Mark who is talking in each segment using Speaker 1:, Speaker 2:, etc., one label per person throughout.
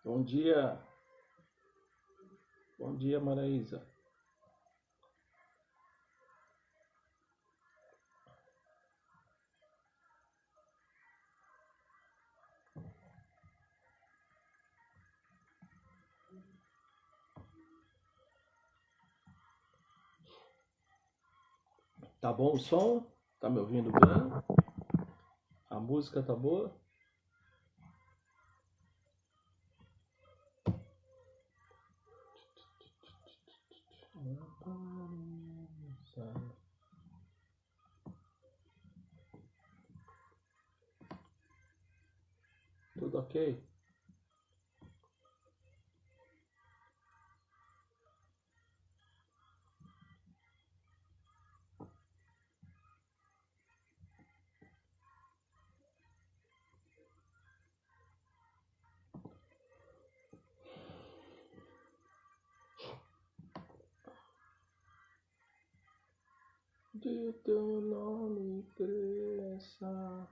Speaker 1: Bom dia. Bom dia, Maraísa. Tá bom o som? Tá me ouvindo bem? A música tá boa? Tudo ok? De teu nome cresça.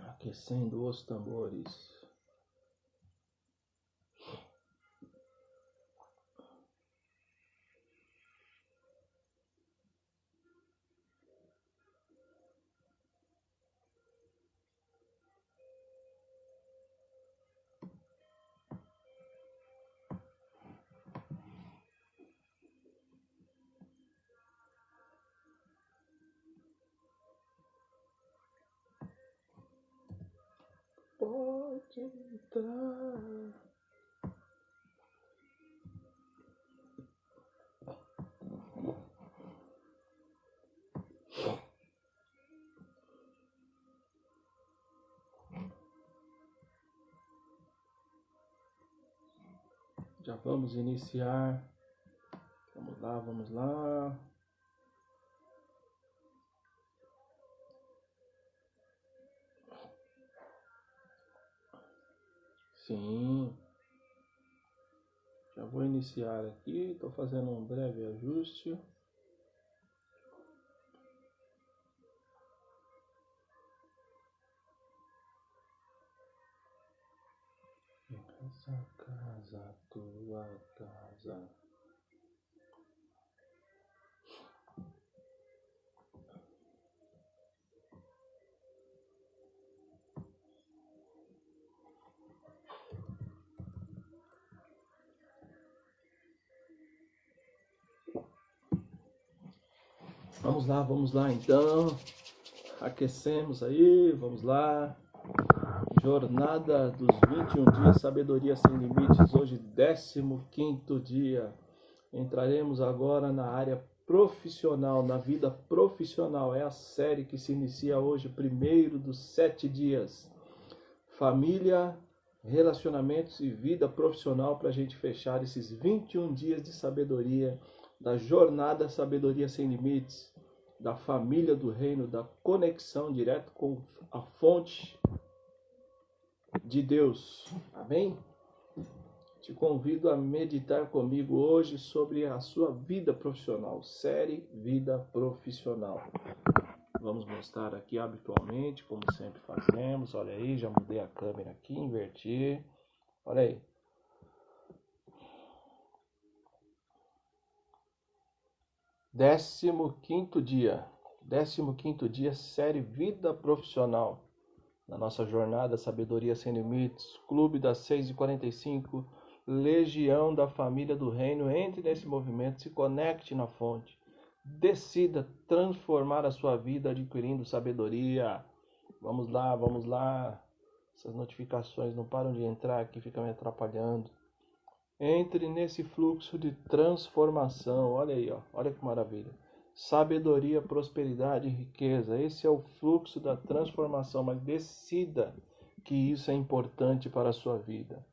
Speaker 1: Aquecendo os tambores. Pode entrar. Já vamos iniciar. Vamos lá, vamos lá. Sim. Já vou iniciar aqui. Estou fazendo um breve ajuste. Essa casa, tua casa. Vamos lá então. Aquecemos aí, vamos lá. Jornada dos 21 dias, sabedoria sem limites. Hoje, 15º dia. Entraremos agora na área profissional, na vida profissional. É a série que se inicia hoje, primeiro dos 7 dias. Família, relacionamentos e vida profissional, para a gente fechar esses 21 dias de sabedoria, da jornada Sabedoria Sem Limites, da família do reino, da conexão direto com a fonte de Deus. Amém? Te convido a meditar comigo hoje sobre a sua vida profissional, série Vida Profissional. Vamos mostrar aqui habitualmente, como sempre fazemos. Olha aí, já mudei a câmera aqui, inverti. Olha aí. Décimo quinto dia, série Vida Profissional. Na nossa jornada Sabedoria Sem Limites, Clube das 6h45, Legião da Família do Reino. Entre nesse movimento, se conecte na fonte. Decida transformar a sua vida adquirindo sabedoria. Vamos lá, vamos lá. Essas notificações não param de entrar aqui, ficam me atrapalhando. Entre nesse fluxo de transformação. Olha aí, ó. Olha que maravilha. Sabedoria, prosperidade e riqueza. Esse é o fluxo da transformação, mas decida que isso é importante para a sua vida.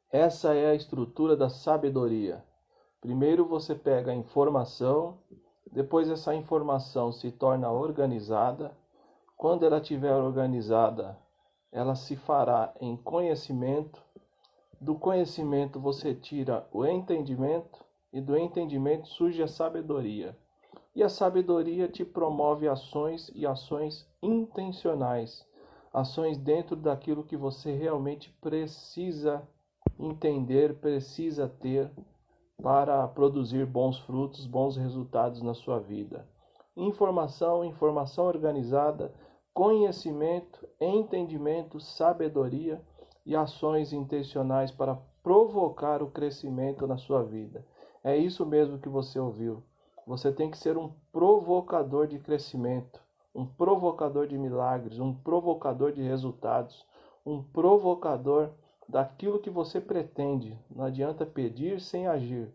Speaker 1: Essa é a estrutura da sabedoria. Primeiro você pega a informação, depois essa informação se torna organizada. Quando ela estiver organizada, ela se fará em conhecimento. Do conhecimento você tira o entendimento, e do entendimento surge a sabedoria. E a sabedoria te promove ações e ações intencionais. Ações dentro daquilo que você realmente precisa entender, precisa ter para produzir bons frutos, bons resultados na sua vida. Informação organizada, conhecimento, entendimento, sabedoria e ações intencionais para provocar o crescimento na sua vida. É isso mesmo que você ouviu. Você tem que ser um provocador de crescimento, um provocador de milagres, um provocador de resultados, um provocador daquilo que você pretende. Não adianta pedir sem agir.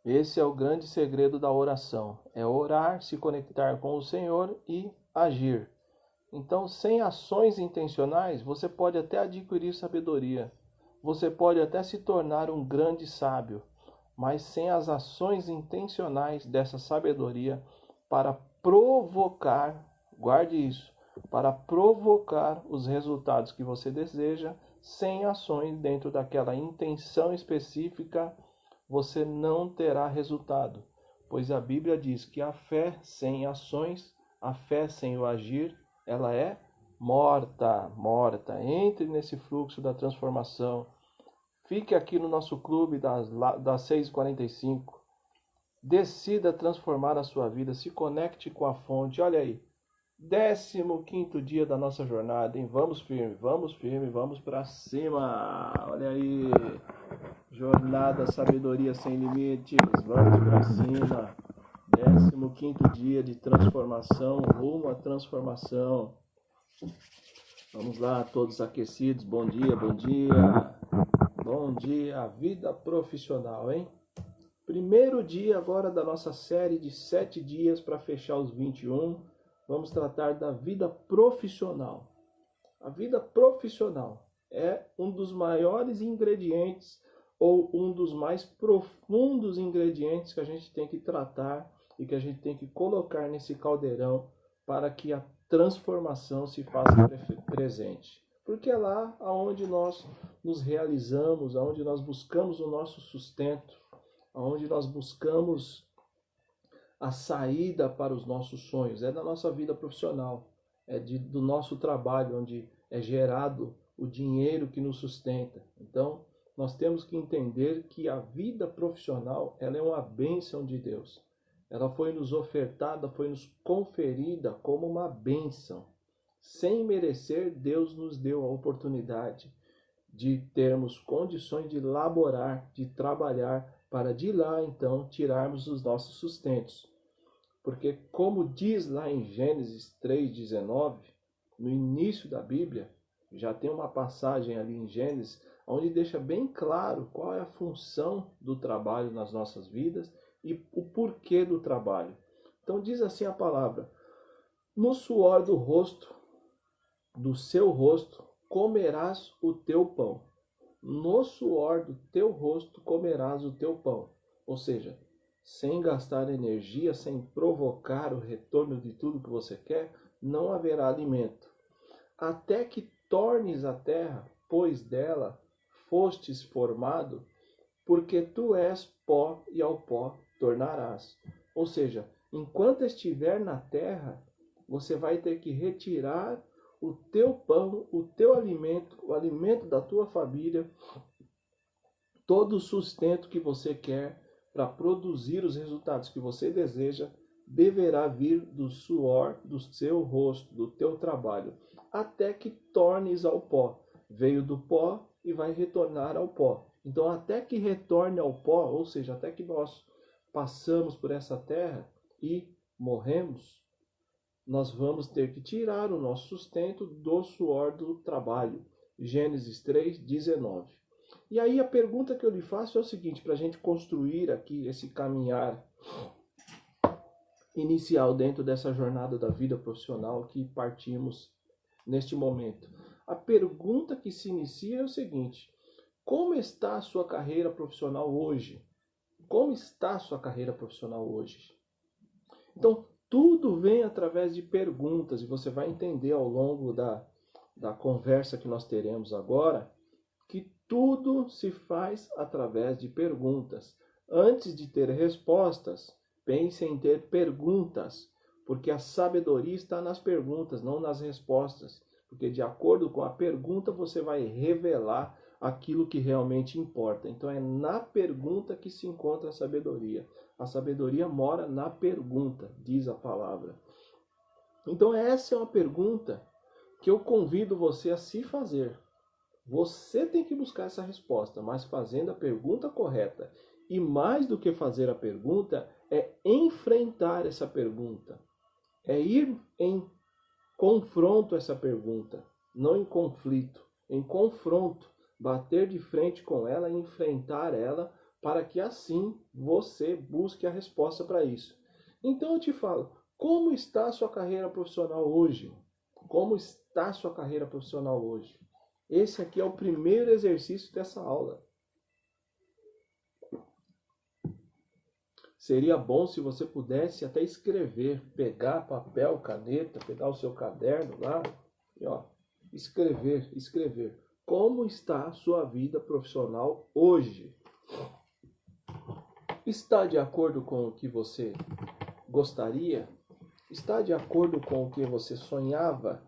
Speaker 1: Esse é o grande segredo da oração. É orar, se conectar com o Senhor e agir. Então, sem ações intencionais, você pode até adquirir sabedoria. Você pode até se tornar um grande sábio. Mas sem as ações intencionais dessa sabedoria para provocar, guarde isso, para provocar os resultados que você deseja, sem ações dentro daquela intenção específica, você não terá resultado. Pois a Bíblia diz que a fé sem ações, a fé sem o agir, ela é morta. Entre nesse fluxo da transformação. Fique aqui no nosso clube das 6h45. Decida transformar a sua vida. Se conecte com a fonte. Olha aí. 15º dia da nossa jornada, hein? Vamos firme, vamos para cima. Olha aí. Jornada Sabedoria Sem Limites. Vamos para cima. 15º dia de transformação, rumo à transformação. Vamos lá, todos aquecidos. Bom dia, bom dia. Bom dia, vida profissional, hein? Primeiro dia agora da nossa série de 7 dias para fechar os 21. Vamos tratar da vida profissional. A vida profissional é um dos maiores ingredientes ou um dos mais profundos ingredientes que a gente tem que tratar e que a gente tem que colocar nesse caldeirão para que a transformação se faça presente. Porque é lá onde nós nos realizamos, onde nós buscamos o nosso sustento, onde nós buscamos a saída para os nossos sonhos. É da nossa vida profissional, do nosso trabalho, onde é gerado o dinheiro que nos sustenta. Então, nós temos que entender que a vida profissional ela é uma bênção de Deus. Ela foi nos ofertada, foi nos conferida como uma bênção. Sem merecer, Deus nos deu a oportunidade de termos condições de laborar, de trabalhar, para de lá, então, tirarmos os nossos sustentos. Porque, como diz lá em Gênesis 3,19, no início da Bíblia, já tem uma passagem ali em Gênesis, onde deixa bem claro qual é a função do trabalho nas nossas vidas e o porquê do trabalho. Então diz assim a palavra: no suor do rosto, do seu rosto, comerás o teu pão. No suor do teu rosto comerás o teu pão. Ou seja, sem gastar energia, sem provocar o retorno de tudo que você quer, não haverá alimento. Até que tornes a terra depois dela fostes formado, porque tu és pó e ao pó tornarás. Ou seja, enquanto estiver na terra, você vai ter que retirar o teu pão, o teu alimento, o alimento da tua família, todo o sustento que você quer para produzir os resultados que você deseja, deverá vir do suor do seu rosto, do teu trabalho, até que tornes ao pó. Veio do pó e vai retornar ao pó. Então, até que retorne ao pó, ou seja, até que nós passamos por essa terra e morremos, nós vamos ter que tirar o nosso sustento do suor do trabalho. Gênesis 3:19. E aí a pergunta que eu lhe faço é o seguinte, para a gente construir aqui esse caminhar inicial dentro dessa jornada da vida profissional que partimos neste momento. A pergunta que se inicia é o seguinte: como está a sua carreira profissional hoje? Como está a sua carreira profissional hoje? Então, tudo vem através de perguntas e você vai entender ao longo da conversa que nós teremos agora que tudo se faz através de perguntas. Antes de ter respostas, pense em ter perguntas, porque a sabedoria está nas perguntas, não nas respostas. Porque de acordo com a pergunta, você vai revelar aquilo que realmente importa. Então é na pergunta que se encontra a sabedoria. A sabedoria mora na pergunta, diz a palavra. Então essa é uma pergunta que eu convido você a se fazer. Você tem que buscar essa resposta, mas fazendo a pergunta correta. E mais do que fazer a pergunta, é enfrentar essa pergunta. É ir em confronto a essa pergunta, não em conflito, em confronto. Bater de frente com ela e enfrentar ela para que assim você busque a resposta para isso. Então eu te falo, como está a sua carreira profissional hoje? Como está a sua carreira profissional hoje? Esse aqui é o primeiro exercício dessa aula. Seria bom se você pudesse até escrever, pegar papel, caneta, pegar o seu caderno lá e escrever. Como está a sua vida profissional hoje? Está de acordo com o que você gostaria? Está de acordo com o que você sonhava?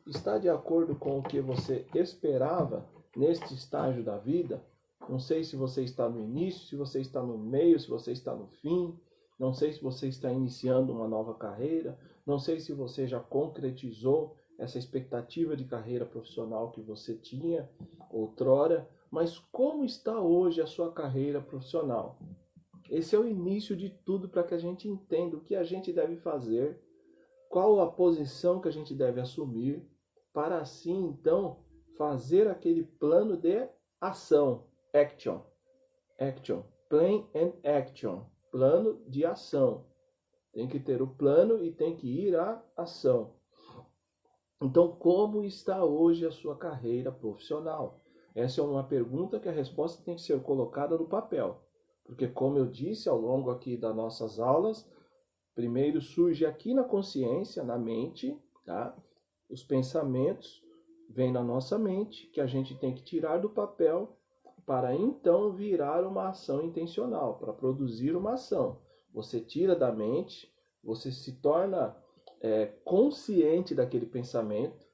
Speaker 1: Está de acordo com o que você esperava neste estágio da vida? Não sei se você está no início, se você está no meio, se você está no fim. Não sei se você está iniciando uma nova carreira. Não sei se você já concretizou essa expectativa de carreira profissional que você tinha outrora. Mas como está hoje a sua carreira profissional? Esse é o início de tudo para que a gente entenda o que a gente deve fazer, qual a posição que a gente deve assumir, para assim, então, fazer aquele plano de ação. Action. Plan and action. Plano de ação. Tem que ter o plano e tem que ir à ação. Então, como está hoje a sua carreira profissional? Essa é uma pergunta que a resposta tem que ser colocada no papel. Porque, como eu disse ao longo aqui das nossas aulas, primeiro surge aqui na consciência, na mente, tá? Os pensamentos vêm na nossa mente, que a gente tem que tirar do papel para então virar uma ação intencional, para produzir uma ação. Você tira da mente, você se torna consciente daquele pensamento.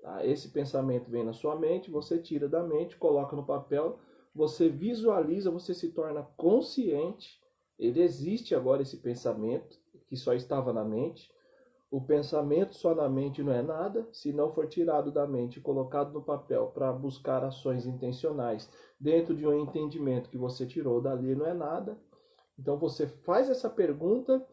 Speaker 1: Tá? Esse pensamento vem na sua mente, você tira da mente, coloca no papel, você visualiza, você se torna consciente. Ele existe agora, esse pensamento, que só estava na mente. O pensamento só na mente não é nada, se não for tirado da mente e colocado no papel para buscar ações intencionais dentro de um entendimento que você tirou dali, não é nada. Então você faz essa pergunta,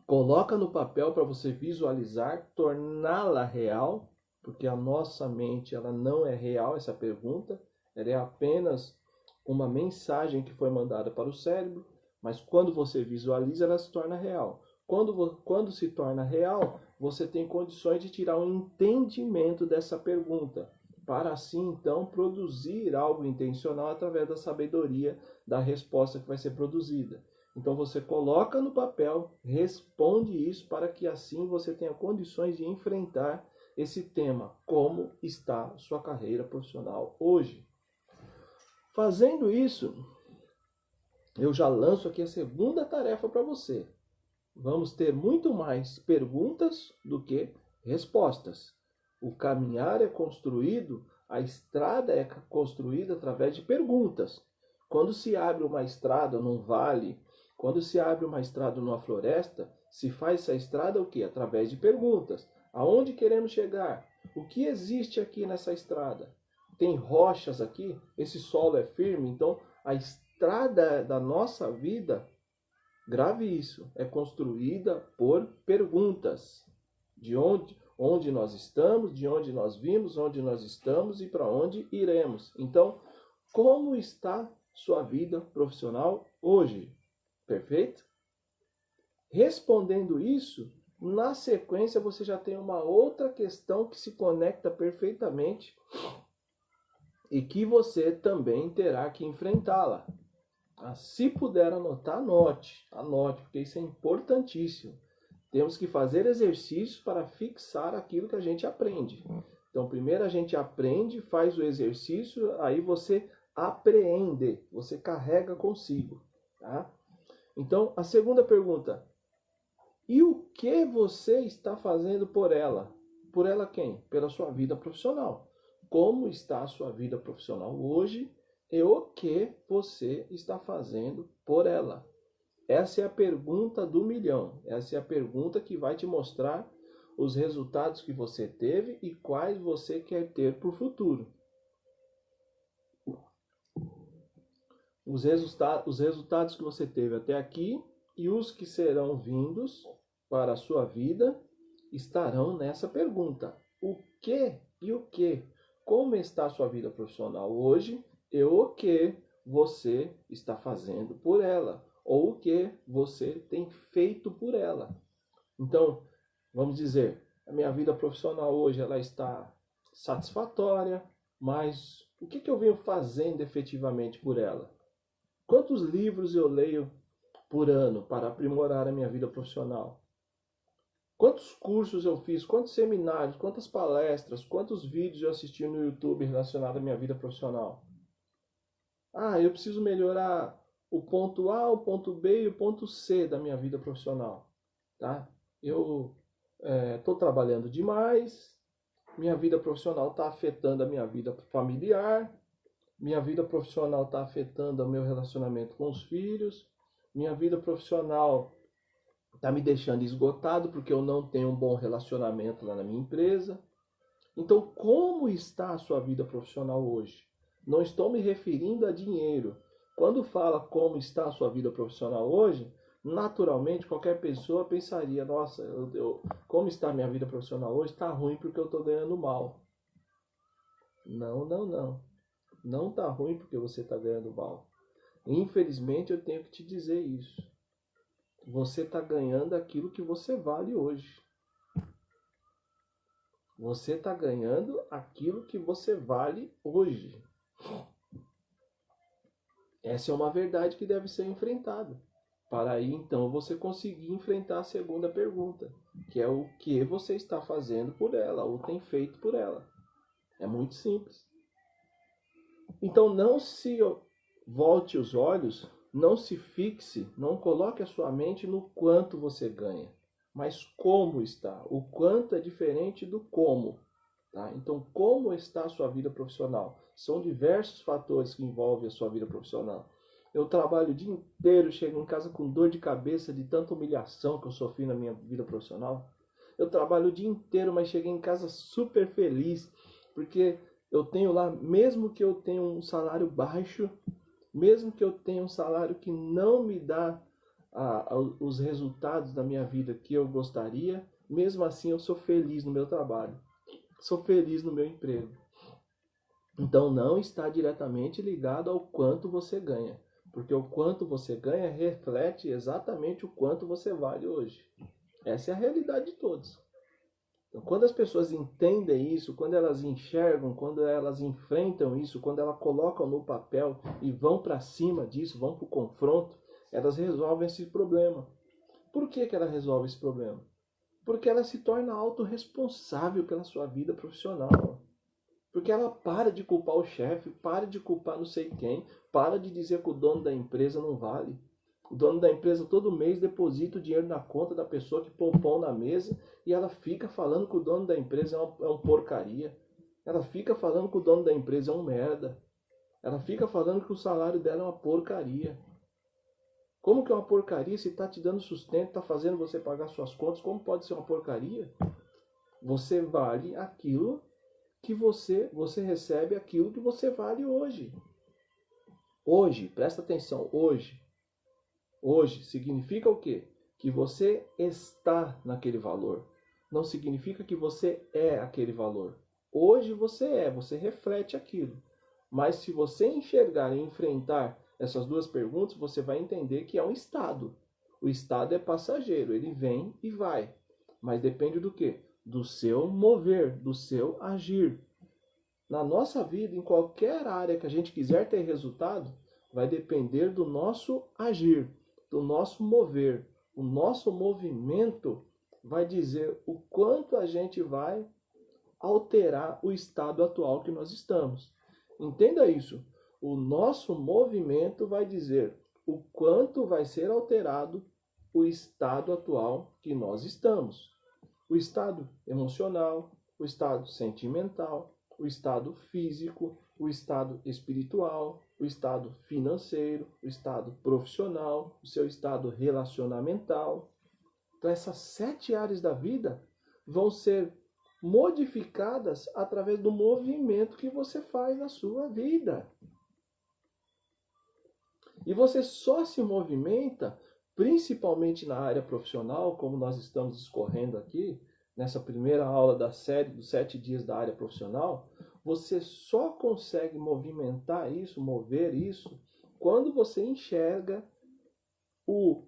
Speaker 1: coloca no papel para você visualizar, torná-la real, porque a nossa mente ela não é real, essa pergunta, ela é apenas uma mensagem que foi mandada para o cérebro, mas quando você visualiza, ela se torna real. Quando se torna real, você tem condições de tirar um entendimento dessa pergunta, para assim então produzir algo intencional através da sabedoria da resposta que vai ser produzida. Então você coloca no papel, responde isso para que assim você tenha condições de enfrentar esse tema, como está sua carreira profissional hoje. Fazendo isso, eu já lanço aqui a segunda tarefa para você. Vamos ter muito mais perguntas do que respostas. O caminhar é construído, a estrada é construída através de perguntas. Quando se abre uma estrada num vale, quando se abre uma estrada numa floresta, se faz essa estrada o quê? Através de perguntas. Aonde queremos chegar? O que existe aqui nessa estrada? Tem rochas aqui? Esse solo é firme? Então, a estrada da nossa vida, grave isso, é construída por perguntas. De onde nós estamos, de onde nós vimos, onde nós estamos e para onde iremos. Então, como está sua vida profissional hoje? Perfeito? Respondendo isso, na sequência você já tem uma outra questão que se conecta perfeitamente e que você também terá que enfrentá-la. Se puder anotar, anote, porque isso é importantíssimo. Temos que fazer exercícios para fixar aquilo que a gente aprende. Então, primeiro a gente aprende, faz o exercício, aí você apreende, você carrega consigo. Tá? Então, a segunda pergunta: e o que você está fazendo por ela? Por ela quem? Pela sua vida profissional. Como está a sua vida profissional hoje e o que você está fazendo por ela? Essa é a pergunta do milhão. Essa é a pergunta que vai te mostrar os resultados que você teve e quais você quer ter para o futuro. Os resultados que você teve até aqui e os que serão vindos para a sua vida estarão nessa pergunta. O que e o que? Como está a sua vida profissional hoje e o que você está fazendo por ela? Ou o que você tem feito por ela? Então, vamos dizer, a minha vida profissional hoje ela está satisfatória, mas o que eu venho fazendo efetivamente por ela? Quantos livros eu leio por ano para aprimorar a minha vida profissional? Quantos cursos eu fiz? Quantos seminários? Quantas palestras? Quantos vídeos eu assisti no YouTube relacionados à minha vida profissional? Eu preciso melhorar o ponto A, o ponto B e o ponto C da minha vida profissional. Tá? Eu estou trabalhando demais, minha vida profissional está afetando a minha vida familiar, minha vida profissional está afetando o meu relacionamento com os filhos, minha vida profissional está me deixando esgotado porque eu não tenho um bom relacionamento lá na minha empresa. Então, como está a sua vida profissional hoje? Não estou me referindo a dinheiro. Quando fala como está a sua vida profissional hoje, naturalmente qualquer pessoa pensaria, nossa, como está a minha vida profissional hoje? Está ruim porque eu estou ganhando mal. Não. Não está ruim porque você está ganhando mal. Infelizmente eu tenho que te dizer isso. Você está ganhando aquilo que você vale hoje. Você está ganhando aquilo que você vale hoje. Essa é uma verdade que deve ser enfrentada. Para aí, então, você conseguir enfrentar a segunda pergunta, que é o que você está fazendo por ela, ou tem feito por ela. É muito simples. Então, não se volte os olhos, não se fixe, não coloque a sua mente no quanto você ganha, mas como está. O quanto é diferente do como. Tá? Então, como está a sua vida profissional? São diversos fatores que envolvem a sua vida profissional. Eu trabalho o dia inteiro, chego em casa com dor de cabeça de tanta humilhação que eu sofri na minha vida profissional. Eu trabalho o dia inteiro, mas cheguei em casa super feliz, porque eu tenho lá, mesmo que eu tenha um salário baixo, mesmo que eu tenha um salário que não me dá os resultados da minha vida que eu gostaria, mesmo assim eu sou feliz no meu trabalho. Sou feliz no meu emprego. Então não está diretamente ligado ao quanto você ganha, porque o quanto você ganha reflete exatamente o quanto você vale hoje. Essa é a realidade de todos. Então, quando as pessoas entendem isso, quando elas enxergam, quando elas enfrentam isso, quando elas colocam no papel e vão para cima disso, vão para o confronto, elas resolvem esse problema. Por que ela resolve esse problema? Porque ela se torna autorresponsável pela sua vida profissional. Porque ela para de culpar o chefe, para de culpar não sei quem, para de dizer que o dono da empresa não vale. O dono da empresa todo mês deposita o dinheiro na conta da pessoa que põe o pão na mesa e ela fica falando que o dono da empresa é um porcaria. Ela fica falando que o dono da empresa é um merda. Ela fica falando que o salário dela é uma porcaria. Como que é uma porcaria se está te dando sustento, está fazendo você pagar suas contas? Como pode ser uma porcaria? Você vale aquilo que você recebe aquilo que você vale hoje. Hoje, presta atenção, hoje. Hoje significa o quê? Que você está naquele valor. Não significa que você é aquele valor. Hoje você reflete aquilo. Mas se você enxergar e enfrentar essas duas perguntas, você vai entender que é um estado. O estado é passageiro, ele vem e vai. Mas depende do quê? Do seu mover, do seu agir. Na nossa vida, em qualquer área que a gente quiser ter resultado, vai depender do nosso agir, do nosso mover. O nosso movimento vai dizer o quanto a gente vai alterar o estado atual que nós estamos. Entenda isso. O nosso movimento vai dizer o quanto vai ser alterado o estado atual que nós estamos. O estado emocional, o estado sentimental, o estado físico, o estado espiritual, o estado financeiro, o estado profissional, o seu estado relacionamental. Então essas 7 áreas da vida vão ser modificadas através do movimento que você faz na sua vida. E você só se movimenta, principalmente na área profissional, como nós estamos discorrendo aqui, nessa primeira aula da série dos 7 dias da área profissional, você só consegue movimentar isso, mover isso, quando você enxerga o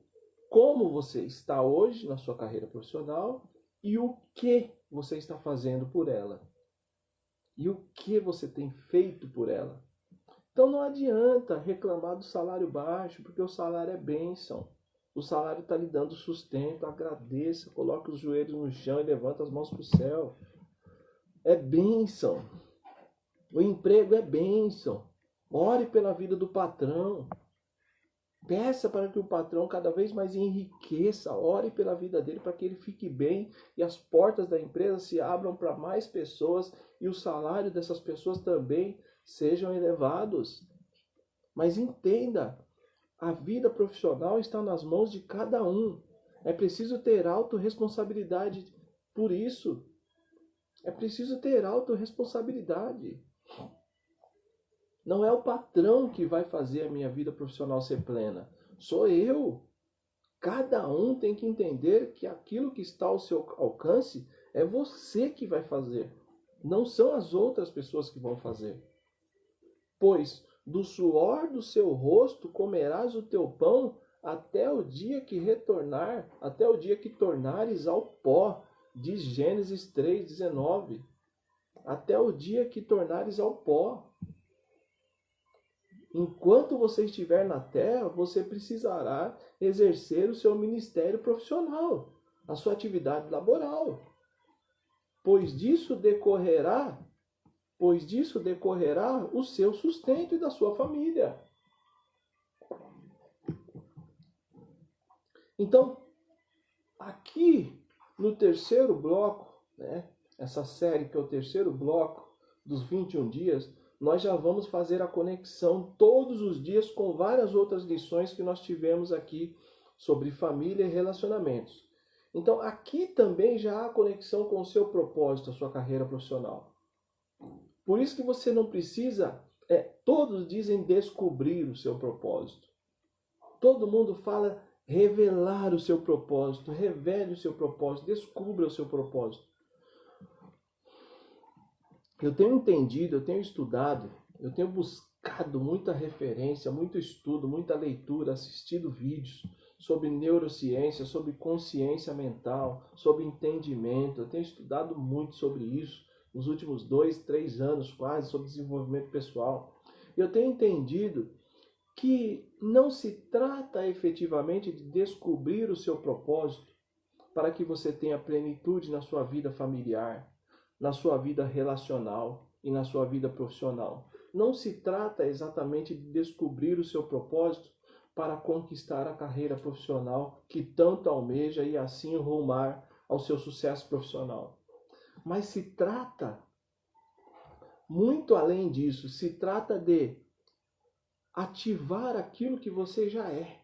Speaker 1: como você está hoje na sua carreira profissional e o que você está fazendo por ela. E o que você tem feito por ela. Então não adianta reclamar do salário baixo, porque o salário é bênção. O salário está lhe dando sustento, agradeça, coloque os joelhos no chão e levanta as mãos para o céu. É bênção. O emprego é bênção. Ore pela vida do patrão. Peça para que o patrão cada vez mais enriqueça. Ore pela vida dele para que ele fique bem e as portas da empresa se abram para mais pessoas e o salário dessas pessoas também sejam elevados. Mas entenda, a vida profissional está nas mãos de cada um. É preciso ter autorresponsabilidade por isso. É preciso ter autorresponsabilidade. Não é o patrão que vai fazer a minha vida profissional ser plena. Sou eu. Cada um tem que entender que aquilo que está ao seu alcance é você que vai fazer. Não são as outras pessoas que vão fazer. Pois do suor do seu rosto comerás o teu pão até o dia que retornar, até o dia que tornares ao pó, diz Gênesis 3:19. Até o dia que tornares ao pó. Enquanto você estiver na terra, você precisará exercer o seu ministério profissional, a sua atividade laboral. Pois disso decorrerá o seu sustento e da sua família. Então, aqui no terceiro bloco, né, essa série que é o terceiro bloco dos 21 dias, nós já vamos fazer a conexão todos os dias com várias outras lições que nós tivemos aqui sobre família e relacionamentos. Então, aqui também já há conexão com o seu propósito, a sua carreira profissional. Por isso que você não precisa, todos dizem descobrir o seu propósito. Todo mundo fala revelar o seu propósito, revele o seu propósito, descubra o seu propósito. Eu tenho entendido, eu tenho estudado, eu tenho buscado muita referência, muito estudo, muita leitura, assistido vídeos sobre neurociência, sobre consciência mental, sobre entendimento. Eu tenho estudado muito sobre isso nos últimos 2, 3 anos quase, sobre desenvolvimento pessoal. Eu tenho entendido que não se trata efetivamente de descobrir o seu propósito, para que você tenha plenitude na sua vida familiar, na sua vida relacional e na sua vida profissional. Não se trata exatamente de descobrir o seu propósito para conquistar a carreira profissional que tanto almeja e assim rumar ao seu sucesso profissional. Mas se trata, muito além disso, se trata de ativar aquilo que você já é.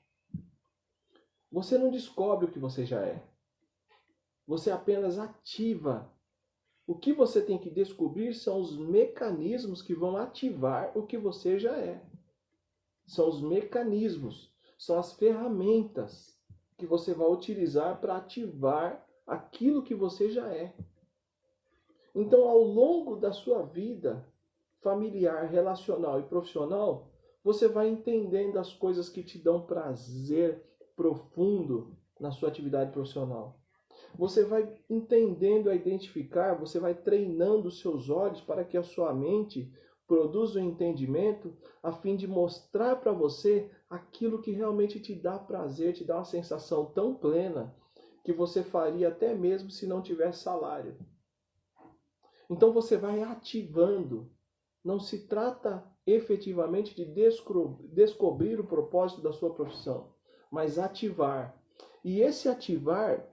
Speaker 1: Você não descobre o que você já é. Você apenas ativa. O que você tem que descobrir são os mecanismos que vão ativar o que você já é. São os mecanismos, são as ferramentas que você vai utilizar para ativar aquilo que você já é. Então, ao longo da sua vida familiar, relacional e profissional, você vai entendendo as coisas que te dão prazer profundo na sua atividade profissional. Você vai entendendo a identificar, você vai treinando os seus olhos para que a sua mente produza o entendimento a fim de mostrar para você aquilo que realmente te dá prazer, te dá uma sensação tão plena que você faria até mesmo se não tivesse salário. Então você vai ativando. Não se trata efetivamente de descobrir o propósito da sua profissão, mas ativar. E esse ativar,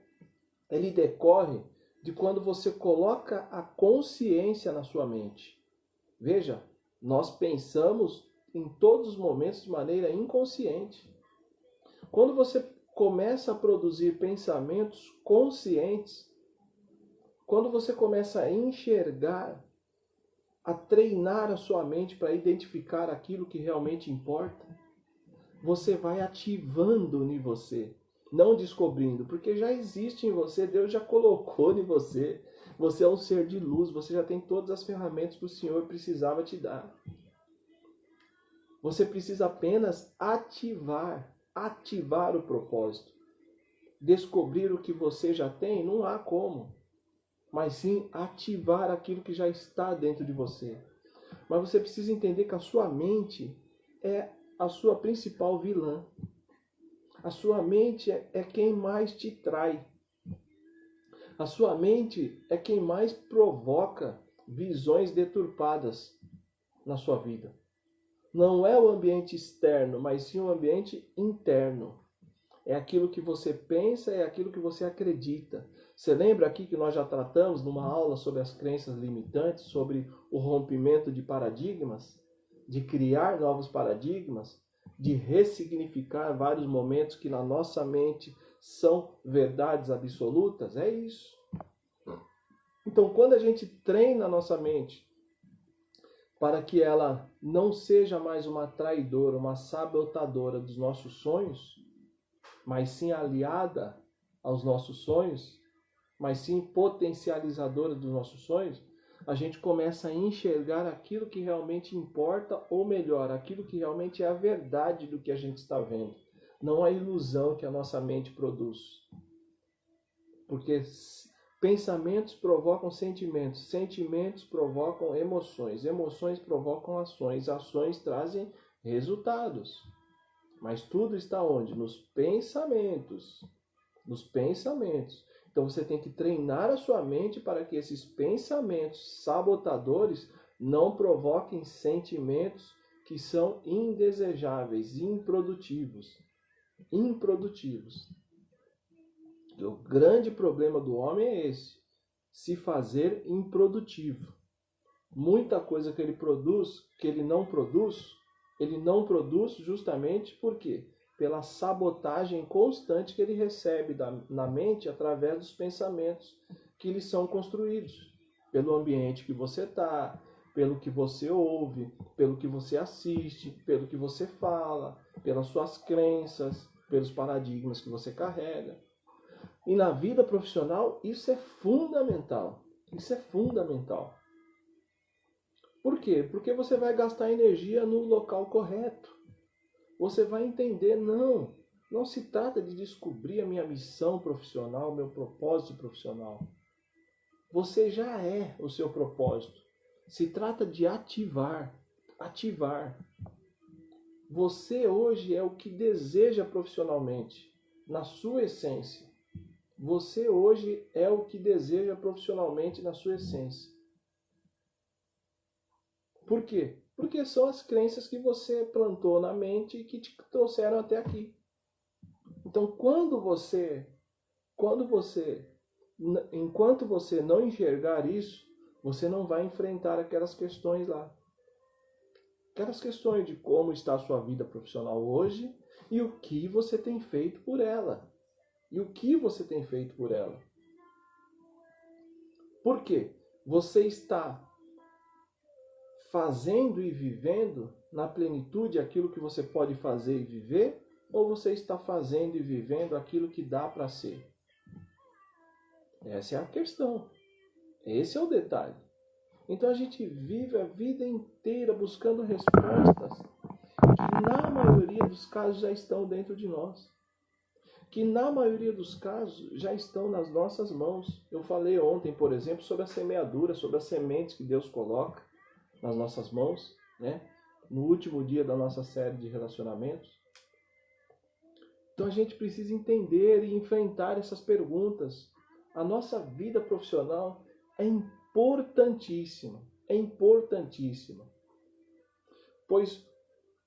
Speaker 1: ele decorre de quando você coloca a consciência na sua mente. Veja, nós pensamos em todos os momentos de maneira inconsciente. Quando você começa a produzir pensamentos conscientes, quando você começa a enxergar, a treinar a sua mente para identificar aquilo que realmente importa, você vai ativando em você, não descobrindo, porque já existe em você, Deus já colocou em você. Você é um ser de luz, você já tem todas as ferramentas que o Senhor precisava te dar. Você precisa apenas ativar o propósito. Descobrir o que você já tem, não há como. Mas sim ativar aquilo que já está dentro de você. Mas você precisa entender que a sua mente é a sua principal vilã. A sua mente é quem mais te trai. A sua mente é quem mais provoca visões deturpadas na sua vida. Não é o ambiente externo, mas sim o ambiente interno. É aquilo que você pensa, é aquilo que você acredita. Você lembra aqui que nós já tratamos numa aula sobre as crenças limitantes, sobre o rompimento de paradigmas, de criar novos paradigmas, de ressignificar vários momentos que na nossa mente são verdades absolutas? É isso. Então, quando a gente treina a nossa mente para que ela não seja mais uma traidora, uma sabotadora dos nossos sonhos, mas sim aliada aos nossos sonhos, mas sim potencializadora dos nossos sonhos, a gente começa a enxergar aquilo que realmente importa, ou melhor, aquilo que realmente é a verdade do que a gente está vendo, não a ilusão que a nossa mente produz. Porque pensamentos provocam sentimentos, sentimentos provocam emoções, emoções provocam ações, ações trazem resultados. Mas tudo está onde? Nos pensamentos. Nos pensamentos. Então você tem que treinar a sua mente para que esses pensamentos sabotadores não provoquem sentimentos que são indesejáveis, improdutivos. Improdutivos. O grande problema do homem é esse: se fazer improdutivo. Muita coisa que ele produz, que ele não produz justamente por quê? Pela sabotagem constante que ele recebe na mente através dos pensamentos que lhe são construídos. Pelo ambiente que você está, pelo que você ouve, pelo que você assiste, pelo que você fala, pelas suas crenças, pelos paradigmas que você carrega. E na vida profissional isso é fundamental. Isso é fundamental. Por quê? Porque você vai gastar energia no local correto. Você vai entender, não se trata de descobrir a minha missão profissional, meu propósito profissional. Você já é o seu propósito. Se trata de ativar. Você hoje é o que deseja profissionalmente, na sua essência. você hoje é o que deseja profissionalmente na sua essência. Por quê? Porque são as crenças que você plantou na mente e que te trouxeram até aqui. Então, enquanto você não enxergar isso, você não vai enfrentar aquelas questões lá. Aquelas questões de como está a sua vida profissional hoje e o que você tem feito por ela. Por quê? Você está fazendo e vivendo na plenitude aquilo que você pode fazer e viver, ou você está fazendo e vivendo aquilo que dá para ser? Essa é a questão. Esse é o detalhe. Então a gente vive a vida inteira buscando respostas que na maioria dos casos já estão dentro de nós. Que na maioria dos casos já estão nas nossas mãos. Eu falei ontem, por exemplo, sobre a semeadura, sobre as sementes que Deus coloca nas nossas mãos, né? No último dia da nossa série de relacionamentos. Então a gente precisa entender e enfrentar essas perguntas. A nossa vida profissional é importantíssima. Pois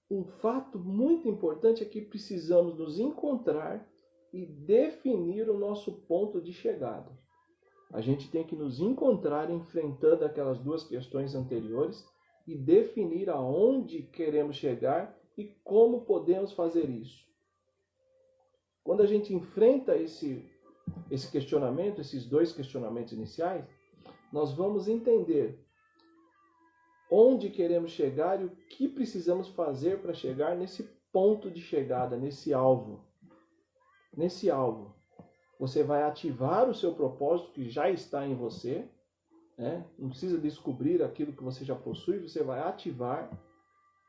Speaker 1: um fato muito importante é que precisamos nos encontrar e definir o nosso ponto de chegada. A gente tem que nos encontrar enfrentando aquelas duas questões anteriores e definir aonde queremos chegar e como podemos fazer isso. Quando a gente enfrenta esse questionamento, esses dois questionamentos iniciais, nós vamos entender onde queremos chegar e o que precisamos fazer para chegar nesse ponto de chegada, nesse alvo. Você vai ativar o seu propósito que já está em você, né? Não precisa descobrir aquilo que você já possui, você vai ativar,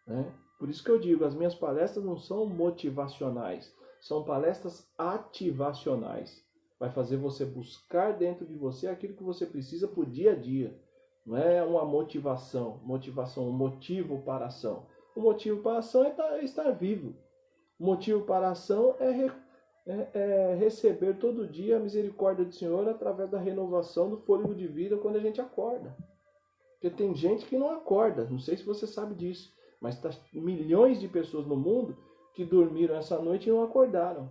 Speaker 1: né? Por isso que eu digo, as minhas palestras não são motivacionais, são palestras ativacionais. Vai fazer você buscar dentro de você aquilo que você precisa para o dia a dia. Não é uma motivação, um motivo para a ação. O motivo para a ação é estar vivo. O motivo para a ação é receber todo dia a misericórdia do Senhor através da renovação do fôlego de vida quando a gente acorda. Porque tem gente que não acorda, não sei se você sabe disso, mas tá milhões de pessoas no mundo que dormiram essa noite e não acordaram.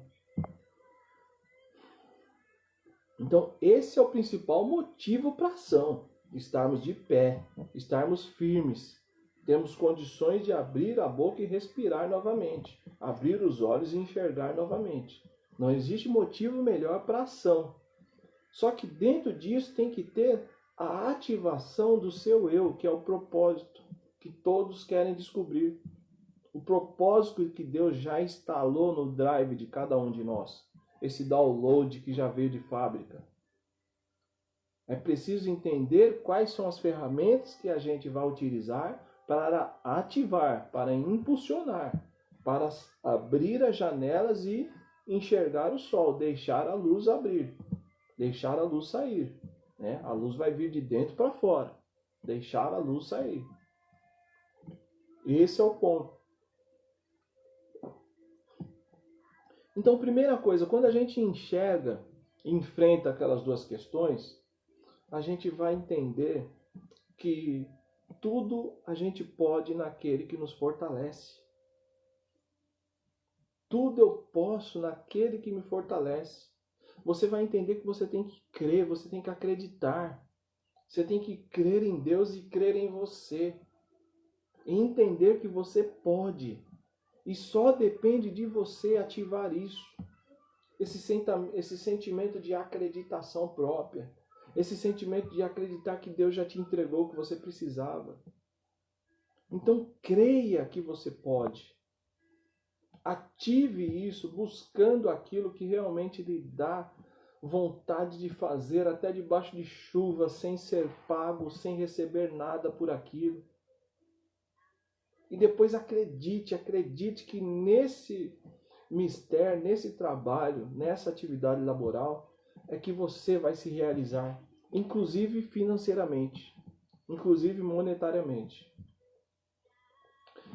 Speaker 1: Então esse é o principal motivo para a ação. Estarmos de pé, estarmos firmes. Temos condições de abrir a boca e respirar novamente. Abrir os olhos e enxergar novamente. Não existe motivo melhor para a ação. Só que dentro disso tem que ter a ativação do seu eu, que é o propósito que todos querem descobrir. O propósito que Deus já instalou no drive de cada um de nós. Esse download que já veio de fábrica. É preciso entender quais são as ferramentas que a gente vai utilizar para ativar, para impulsionar, para abrir as janelas e enxergar o sol, deixar a luz abrir, deixar a luz sair. Né? A luz vai vir de dentro para fora, deixar a luz sair. Esse é o ponto. Então, primeira coisa, quando a gente enxerga e enfrenta aquelas duas questões, a gente vai entender que tudo a gente pode naquele que nos fortalece. Tudo eu posso naquele que me fortalece. Você vai entender que você tem que crer, você tem que acreditar. Você tem que crer em Deus e crer em você. E entender que você pode. E só depende de você ativar isso. Esse sentimento de acreditação própria. Esse sentimento de acreditar que Deus já te entregou o que você precisava. Então creia que você pode. Ative isso buscando aquilo que realmente lhe dá vontade de fazer, até debaixo de chuva, sem ser pago, sem receber nada por aquilo. E depois acredite que nesse mistério, nesse trabalho, nessa atividade laboral, é que você vai se realizar, inclusive financeiramente, inclusive monetariamente.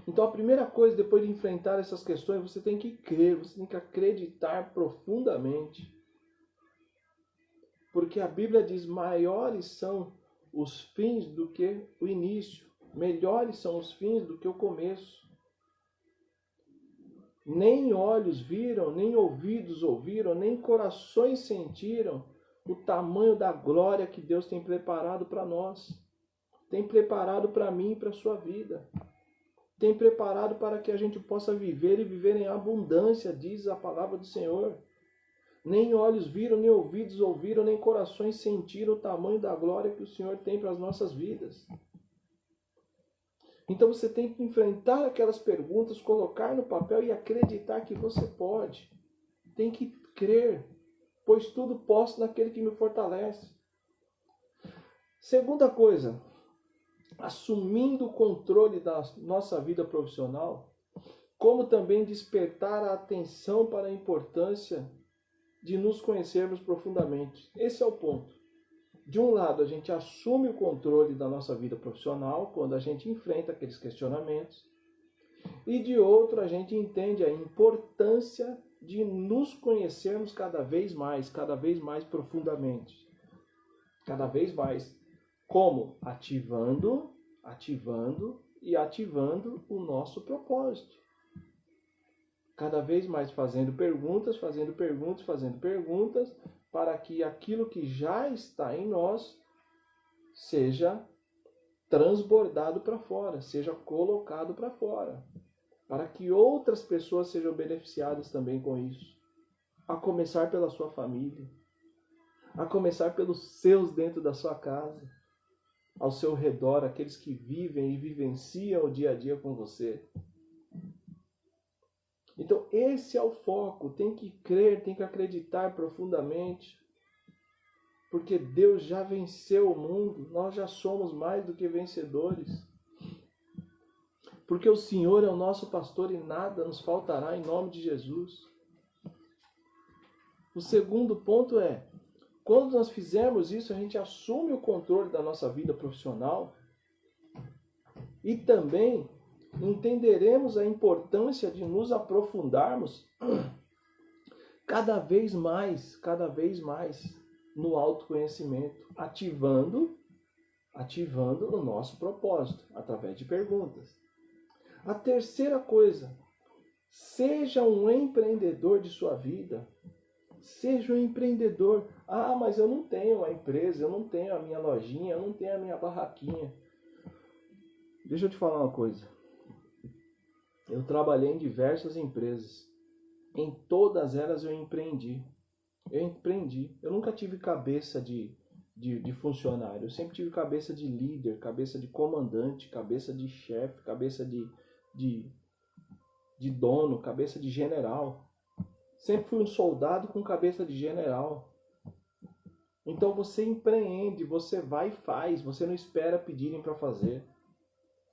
Speaker 1: Então a primeira coisa, depois de enfrentar essas questões, você tem que crer, você tem que acreditar profundamente Porque a Bíblia diz: maiores são os fins do que o início, melhores são os fins do que o começo. Nem olhos viram, nem ouvidos ouviram, nem corações sentiram o tamanho da glória que Deus tem preparado para nós. Tem preparado para mim e para a sua vida. Tem preparado para que a gente possa viver e viver em abundância, diz a palavra do Senhor. Nem olhos viram, nem ouvidos ouviram, nem corações sentiram o tamanho da glória que o Senhor tem para as nossas vidas. Então você tem que enfrentar aquelas perguntas, colocar no papel e acreditar que você pode. Tem que crer, pois tudo posso naquele que me fortalece. Segunda coisa, assumindo o controle da nossa vida profissional, como também despertar a atenção para a importância de nos conhecermos profundamente. Esse é o ponto. De um lado, a gente assume o controle da nossa vida profissional quando a gente enfrenta aqueles questionamentos. E de outro, a gente entende a importância de nos conhecermos cada vez mais profundamente. Cada vez mais. Como? Ativando o nosso propósito. Cada vez mais fazendo perguntas, para que aquilo que já está em nós seja transbordado para fora, seja colocado para fora, para que outras pessoas sejam beneficiadas também com isso. A começar pela sua família, a começar pelos seus dentro da sua casa, ao seu redor, aqueles que vivem e vivenciam o dia a dia com você. Então esse é o foco, tem que crer, tem que acreditar profundamente, porque Deus já venceu o mundo, nós já somos mais do que vencedores. Porque o Senhor é o nosso pastor e nada nos faltará em nome de Jesus. O segundo ponto é, quando nós fizermos isso, a gente assume o controle da nossa vida profissional e também entenderemos a importância de nos aprofundarmos cada vez mais no autoconhecimento, ativando o nosso propósito através de perguntas. A terceira coisa, seja um empreendedor de sua vida. Seja um empreendedor. Ah, mas eu não tenho a empresa, eu não tenho a minha lojinha, eu não tenho a minha barraquinha. Deixa eu te falar uma coisa. Eu trabalhei em diversas empresas. Em todas elas eu empreendi. Eu nunca tive cabeça de funcionário. Eu sempre tive cabeça de líder, cabeça de comandante, cabeça de chefe, cabeça de dono, cabeça de general. Sempre fui um soldado com cabeça de general. Então você empreende, você vai e faz, você não espera pedirem para fazer.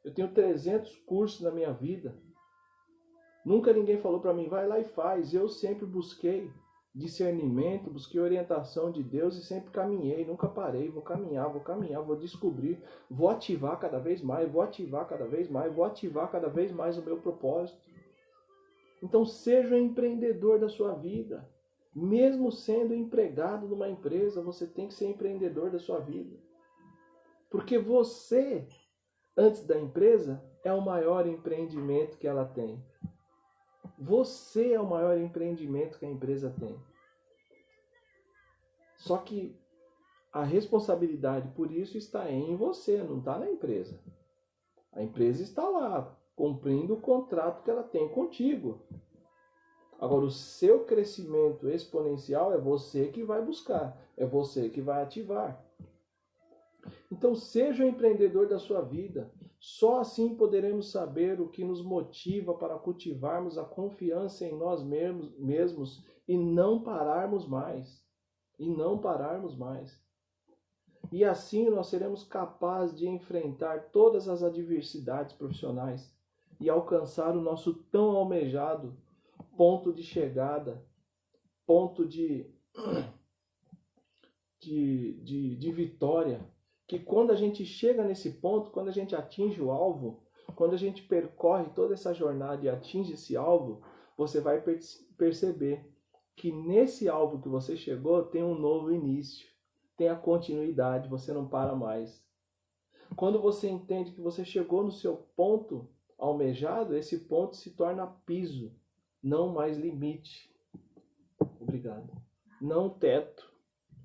Speaker 1: Eu tenho 300 cursos na minha vida. Nunca ninguém falou para mim, vai lá e faz. Eu sempre busquei discernimento, busquei orientação de Deus e sempre caminhei, nunca parei. Vou caminhar, vou descobrir, vou ativar cada vez mais, vou ativar cada vez mais o meu propósito. Então seja um empreendedor da sua vida. Mesmo sendo empregado numa empresa, você tem que ser empreendedor da sua vida. Porque você, antes da empresa, é o maior empreendimento que ela tem. Você é o maior empreendimento que a empresa tem. Só que a responsabilidade por isso está em você, não está na empresa. A empresa está lá, cumprindo o contrato que ela tem contigo. Agora, o seu crescimento exponencial é você que vai buscar, é você que vai ativar. Então, seja o empreendedor da sua vida. Só assim poderemos saber o que nos motiva para cultivarmos a confiança em nós mesmos e não pararmos mais. E assim nós seremos capazes de enfrentar todas as adversidades profissionais e alcançar o nosso tão almejado ponto de chegada, ponto de vitória. Que quando a gente chega nesse ponto, quando a gente atinge o alvo, quando a gente percorre toda essa jornada e atinge esse alvo, você vai perceber que nesse alvo que você chegou tem um novo início. tenha continuidade, você não para mais. Quando você entende que você chegou no seu ponto almejado, esse ponto se torna piso, não mais limite. Obrigado. Não teto.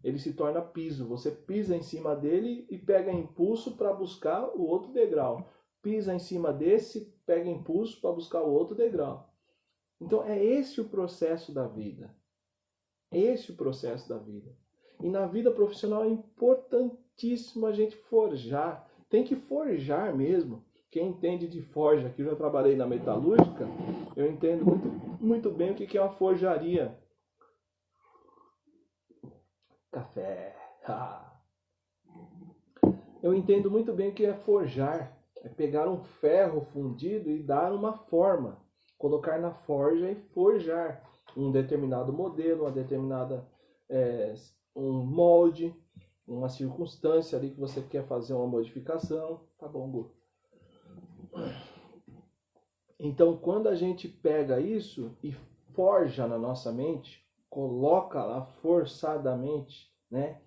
Speaker 1: Ele se torna piso. Você pisa em cima dele e pega impulso para buscar o outro degrau. Pisa em cima desse, pega impulso para buscar o outro degrau. Então é esse o processo da vida. Esse é o processo da vida. E na vida profissional é importantíssimo a gente forjar. Tem que forjar mesmo. Quem entende de forja, que eu já trabalhei na metalúrgica, eu entendo muito bem o que é uma forjaria. Café. Eu entendo muito bem o que é forjar. É pegar um ferro fundido e dar uma forma. Colocar na forja e forjar um determinado modelo, uma determinada um molde, uma circunstância ali que você quer fazer uma modificação. Tá bom, Gu? Então, quando a gente pega isso e forja na nossa mente, coloca lá forçadamente, né?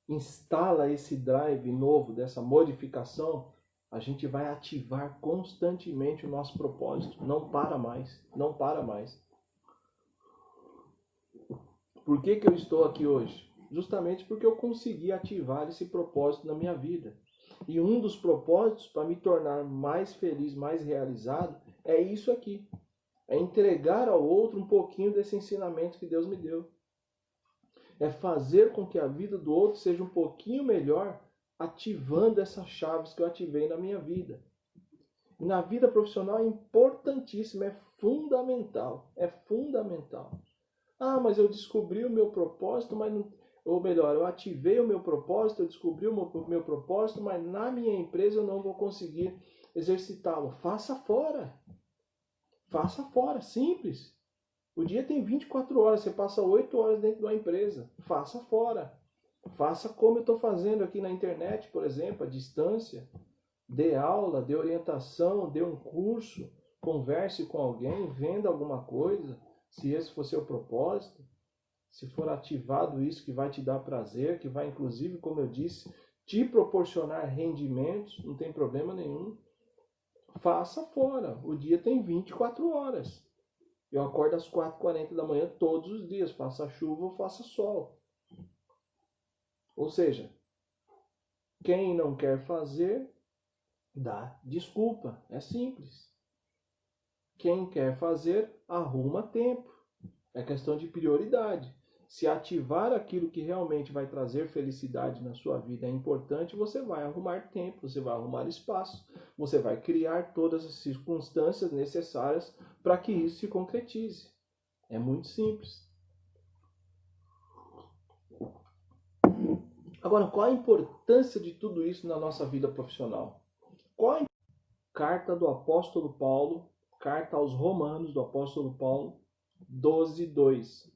Speaker 1: Instala esse drive novo dessa modificação, a gente vai ativar constantemente o nosso propósito. Não para mais, não para mais. Por que eu estou aqui hoje? Justamente porque eu consegui ativar esse propósito na minha vida. E um dos propósitos para me tornar mais feliz, mais realizado, é isso aqui. É entregar ao outro um pouquinho desse ensinamento que Deus me deu. É fazer com que a vida do outro seja um pouquinho melhor, ativando essas chaves que eu ativei na minha vida. E na vida profissional é importantíssimo, é fundamental. É fundamental. Ah, mas eu descobri o meu propósito, mas não... Ou melhor, eu ativei o meu propósito, eu descobri o meu propósito, mas na minha empresa eu não vou conseguir exercitá-lo. Faça fora. Faça fora, simples. O dia tem 24 horas, você passa 8 horas dentro de uma empresa. Faça fora. Faça como eu estou fazendo aqui na internet, por exemplo, à distância. Dê aula, dê orientação, dê um curso, converse com alguém, venda alguma coisa, se esse for seu propósito. Se for ativado isso que vai te dar prazer, que vai inclusive, como eu disse, te proporcionar rendimentos, não tem problema nenhum. Faça fora. O dia tem 24 horas. Eu acordo às 4h40 da manhã todos os dias, faça chuva ou faça sol. Ou seja, quem não quer fazer, dá desculpa. É simples. Quem quer fazer, arruma tempo. É questão de prioridade. Se ativar aquilo que realmente vai trazer felicidade na sua vida é importante, você vai arrumar tempo, você vai arrumar espaço, você vai criar todas as circunstâncias necessárias para que isso se concretize. É muito simples. Agora, qual a importância de tudo isso na nossa vida profissional? Qual a carta do apóstolo Paulo, carta aos Romanos do apóstolo Paulo, 12:2.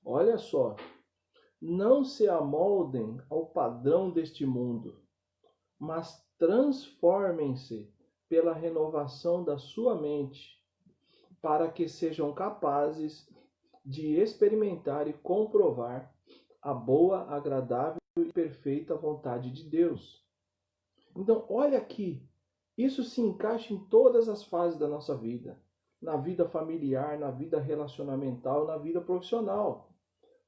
Speaker 1: Olha só. Não se amoldem ao padrão deste mundo, mas transformem-se pela renovação da sua mente, para que sejam capazes de experimentar e comprovar a boa, agradável e perfeita vontade de Deus. Então, olha aqui, isso se encaixa em todas as fases da nossa vida, na vida familiar, na vida relacionamental, na vida profissional.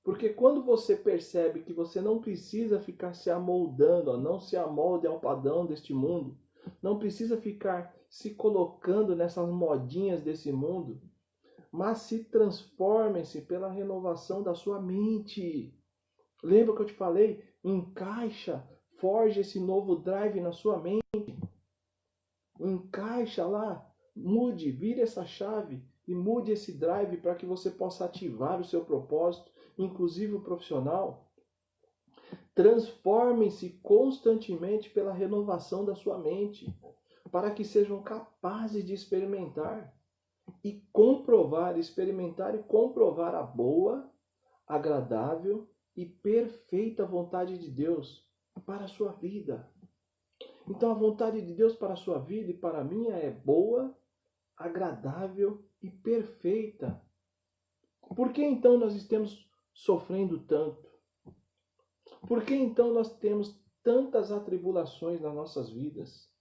Speaker 1: Porque quando você percebe que você não precisa ficar se amoldando, não se amolde ao padrão deste mundo, não precisa ficar se colocando nessas modinhas desse mundo, mas se transformem-se pela renovação da sua mente. Lembra que eu te falei? Encaixa, forge esse novo drive na sua mente. Encaixa lá, mude, vire essa chave e mude esse drive para que você possa ativar o seu propósito, inclusive o profissional. Transformem-se constantemente pela renovação da sua mente, para que sejam capazes de experimentar e comprovar, experimentar e comprovar a boa, agradável e perfeita vontade de Deus para a sua vida. Então a vontade de Deus para a sua vida e para a minha é boa, agradável e perfeita. Por que então nós estamos sofrendo tanto? Por que então nós temos tantas atribulações nas nossas vidas?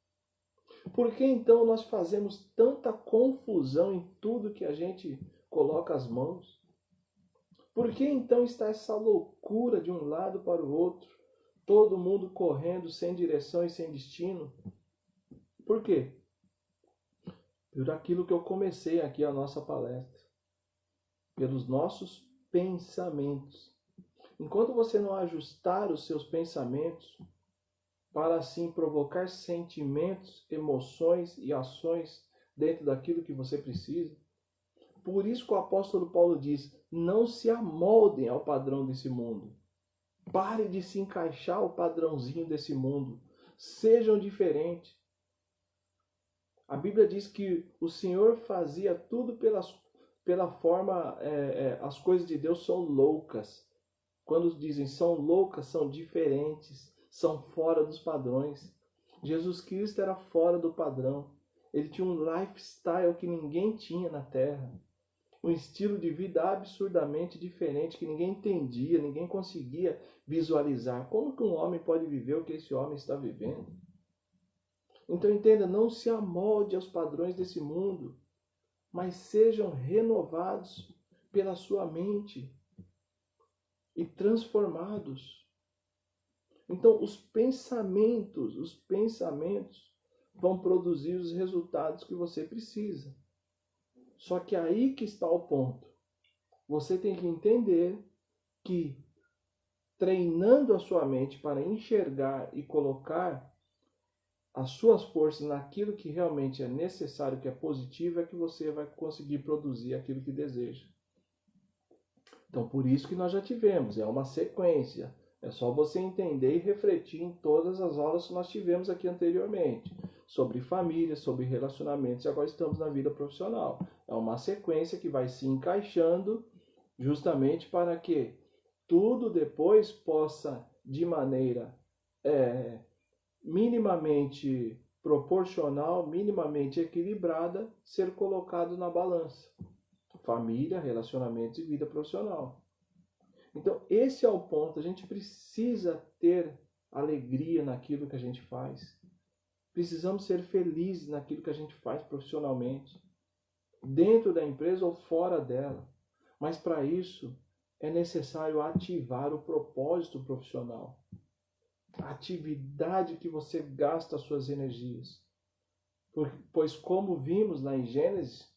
Speaker 1: Por que então nós fazemos tanta confusão em tudo que a gente coloca as mãos? Por que então está essa loucura de um lado para o outro? Todo mundo correndo sem direção e sem destino? Por quê? Por aquilo que eu comecei aqui a nossa palestra. Pelos nossos pensamentos. Enquanto você não ajustar os seus pensamentos para assim provocar sentimentos, emoções e ações dentro daquilo que você precisa, por isso que o apóstolo Paulo diz: não se amoldem ao padrão desse mundo. Pare de se encaixar ao padrãozinho desse mundo. Sejam diferentes. A Bíblia diz que o Senhor fazia tudo pela forma, as coisas de Deus são loucas. Quando dizem são loucas, são diferentes, são fora dos padrões. Jesus Cristo era fora do padrão. Ele tinha um lifestyle que ninguém tinha na terra. Um estilo de vida absurdamente diferente, que ninguém entendia, ninguém conseguia visualizar. Como que um homem pode viver o que esse homem está vivendo? Então entenda, não se amolde aos padrões desse mundo, mas sejam renovados pela sua mente e transformados. Então os pensamentos vão produzir os resultados que você precisa. Só que aí que está o ponto. Você tem que entender que treinando a sua mente para enxergar e colocar as suas forças naquilo que realmente é necessário, que é positivo, é que você vai conseguir produzir aquilo que deseja. Então, por isso que nós já tivemos, é uma sequência. É só você entender e refletir em todas as aulas que nós tivemos aqui anteriormente. Sobre família, sobre relacionamentos, e agora estamos na vida profissional. É uma sequência que vai se encaixando justamente para que tudo depois possa, de maneira minimamente proporcional, minimamente equilibrada, ser colocado na balança. Família, relacionamentos e vida profissional. Então, esse é o ponto. A gente precisa ter alegria naquilo que a gente faz. Precisamos ser felizes naquilo que a gente faz profissionalmente, dentro da empresa ou fora dela. Mas para isso é necessário ativar o propósito profissional. A atividade que você gasta as suas energias. Pois como vimos lá em Gênesis,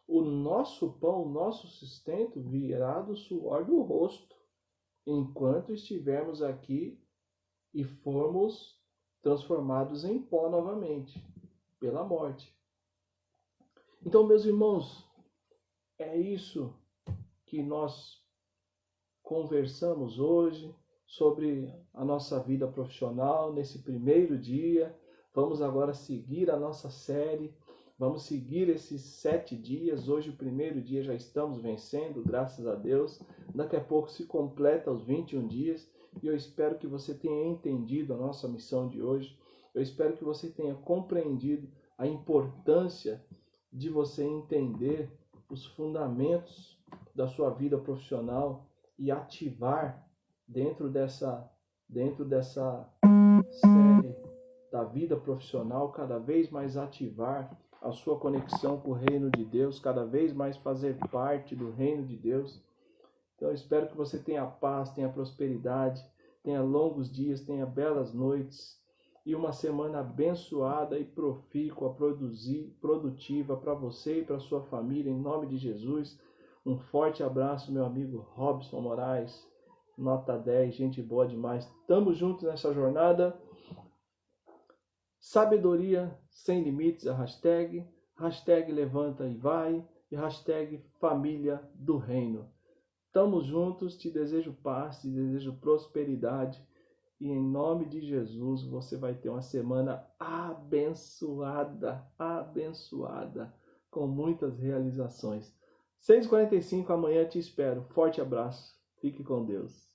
Speaker 1: o nosso pão, o nosso sustento virá do suor do rosto, enquanto estivermos aqui e formos transformados em pó novamente, pela morte. Então, meus irmãos, é isso que nós conversamos hoje sobre a nossa vida profissional nesse primeiro dia. Vamos agora seguir a nossa série. Vamos seguir esses 7 dias. Hoje, o primeiro dia, já estamos vencendo, graças a Deus. Daqui a pouco se completa os 21 dias. E eu espero que você tenha entendido a nossa missão de hoje. Eu espero que você tenha compreendido a importância de você entender os fundamentos da sua vida profissional e ativar dentro dessa série da vida profissional, cada vez mais ativar a sua conexão com o reino de Deus, cada vez mais fazer parte do reino de Deus. Então eu espero que você tenha paz, tenha prosperidade, tenha longos dias, tenha belas noites e uma semana abençoada e profícua, produtiva para você e para sua família, em nome de Jesus. Um forte abraço, meu amigo Robson Moraes, nota 10, gente boa demais. Tamo juntos nessa jornada. Sabedoria sem limites, a hashtag levanta e vai, e hashtag família do reino. Tamo juntos, te desejo paz, te desejo prosperidade, e em nome de Jesus você vai ter uma semana abençoada, com muitas realizações. 6h45, amanhã te espero. Forte abraço, fique com Deus.